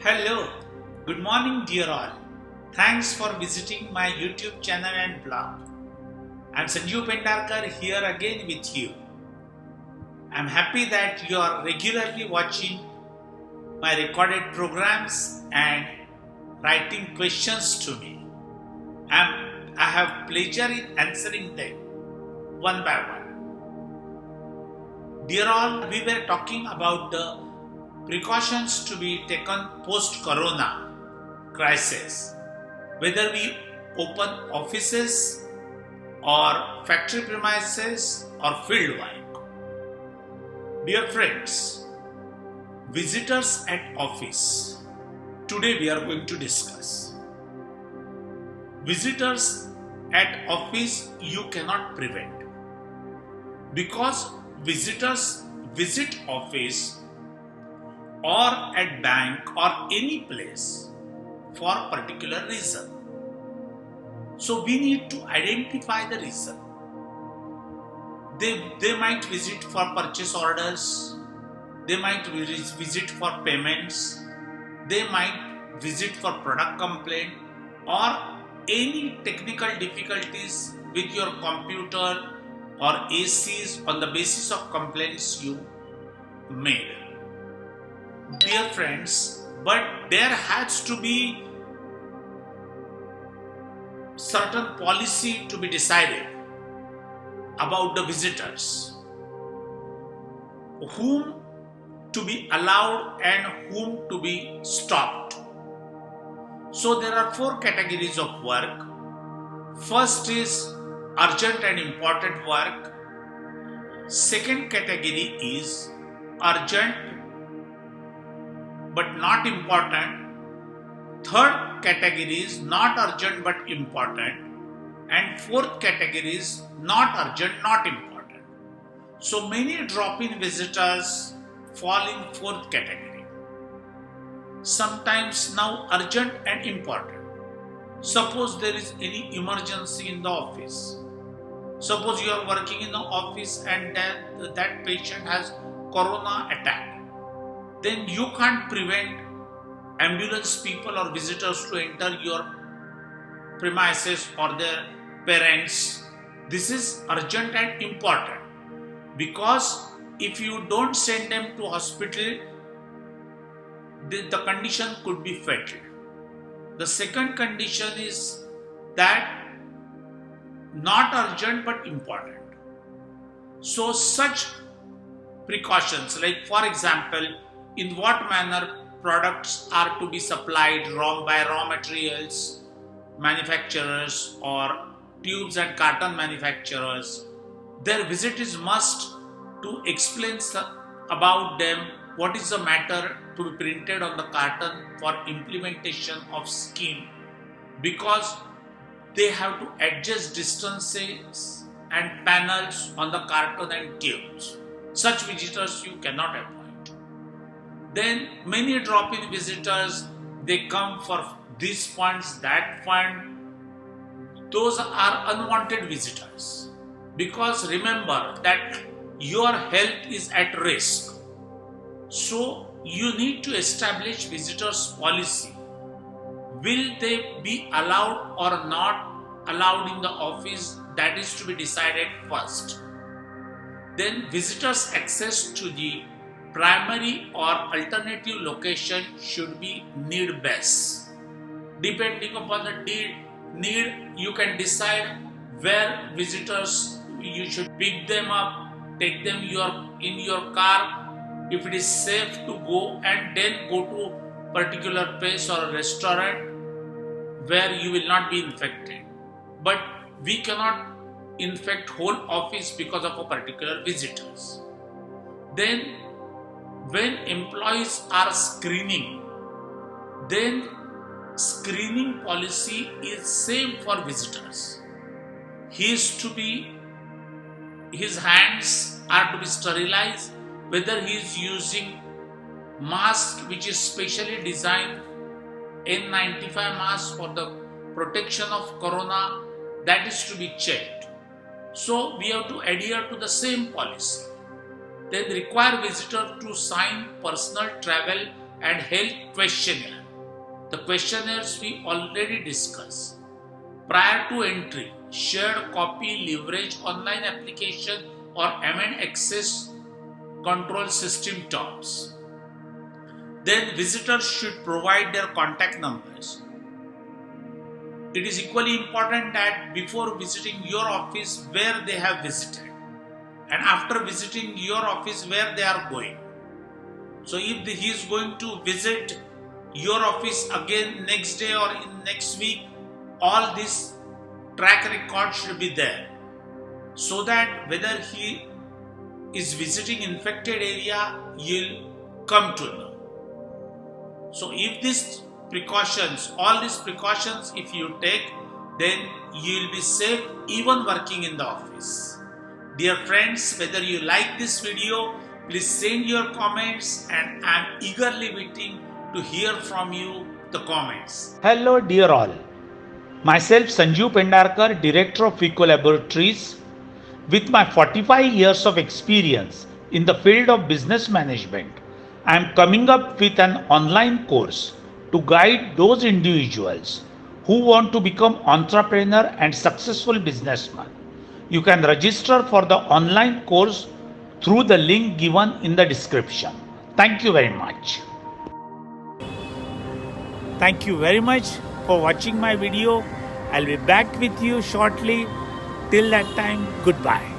Hello, good morning, dear all. Thanks for visiting my YouTube channel and blog. I'm Sanjeev Pendarkar here again with you. I'm happy that you are regularly watching my recorded programs and writing questions to me. I have pleasure in answering them one by one. Dear all, we were talking about the precautions to be taken post-corona crisis, whether we open offices or factory premises or field work. Dear friends, visitors at office. Today we are going to discuss. Visitors at office you cannot prevent because visitors visit office or at bank or any place for a particular reason. So we need to identify the reason. They might visit for purchase orders, they might visit for payments, they might visit for product complaint or any technical difficulties with your computer or ACs on the basis of complaints you made. Dear friends, but there has to be certain policy to be decided about the visitors, whom to be allowed and whom to be stopped. So there are four categories of work. First is urgent and important work. Second category is urgent but not important. Third category is not urgent but important. And fourth category is not urgent, not important. So many drop-in visitors fall in fourth category. Sometimes now urgent and important. Suppose there is any emergency in the office. Suppose you are working in the office and that patient has corona attack. Then you can't prevent ambulance people or visitors to enter your premises or their parents. This is urgent and important because if you don't send them to hospital, the condition could be fatal. The second condition is that not urgent but important. So such precautions, like for example, in what manner products are to be supplied by raw materials manufacturers or tubes and carton manufacturers, their visit is must to explain about them, what is the matter to be printed on the carton for implementation of scheme, because they have to adjust distances and panels on the carton and tubes. Such visitors you cannot appoint. Then many drop-in visitors, they come for this funds, that fund. Those are unwanted visitors. Because remember that your health is at risk. So you need to establish visitors policy. Will they be allowed or not allowed in the office? That is to be decided first. Then visitors' access to the primary or alternative location should be need-based. Depending upon the need, you can decide where visitors you should pick them up, take them in your car, if it is safe to go, and then go to particular place or a restaurant where you will not be infected. But we cannot infect whole office because of a particular visitors. Then when employees are screening, then screening policy is same for visitors. His hands are to be sterilized, whether he is using mask which is specially designed, N95 mask for the protection of corona, that is to be checked. So we have to adhere to the same policy. Then require visitor to sign personal travel and health questionnaire. The questionnaires we already discussed. Prior to entry, shared copy leverage online application or amend access control system terms. Then visitors should provide their contact numbers. It is equally important that before visiting your office where they have visited and after visiting your office where they are going. So if he is going to visit your office again next day or in next week, all this track record should be there so that whether he is visiting infected area, you'll come to know. So if these precautions, all these precautions if you take, then you will be safe even working in the office. Dear friends, whether you like this video, please send your comments and I am eagerly waiting to hear from you the comments. Hello dear all. Myself Sanju Pendarkar, Director of Vico Laboratories. With my 45 years of experience in the field of business management, I am coming up with an online course to guide those individuals who want to become entrepreneur and successful businessman. You can register for the online course through the link given in the description. Thank you very much. Thank you very much for watching my video. I'll be back with you shortly. Till that time, goodbye.